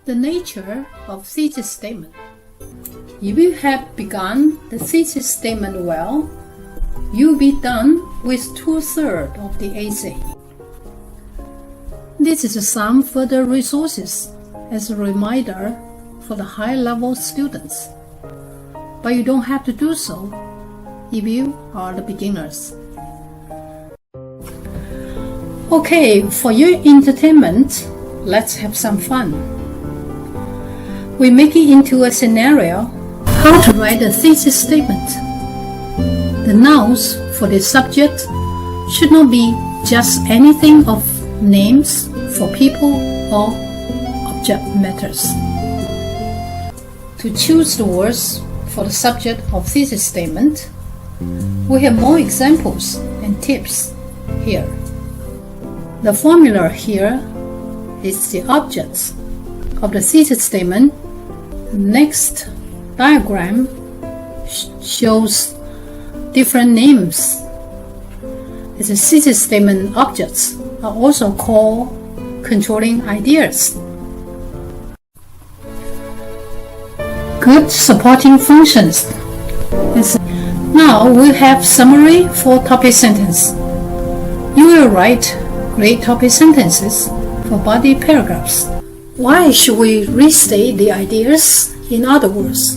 The nature of thesis statement. If you have begun the thesis statement well, you'll be done with 2/3 of the essay. This is some further resources as a reminder for the high-level students, but you don't have to do so if you are the beginners. Okay, for your entertainment, let's have some fun. We make it into a scenario how to write a thesis statement. The nouns for the subject should not be just anything of names for people or object matters. To choose the words for the subject of thesis statement, we have more examples and tips here. The formula here is the objects of the thesis statement. The next diagram shows different names. The thesis statement objects are also called controlling ideas. Good supporting functions. Now we have summary for topic sentence. You will write great topic sentences for body paragraphs. Why should we restate the ideas? In other words,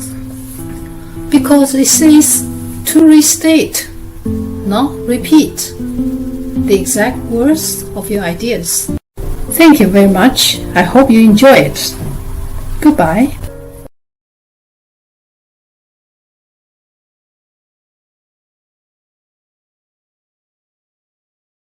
because it says to restate, not repeat the exact words of your ideas. Thank you very much. I hope you enjoy it. Goodbye.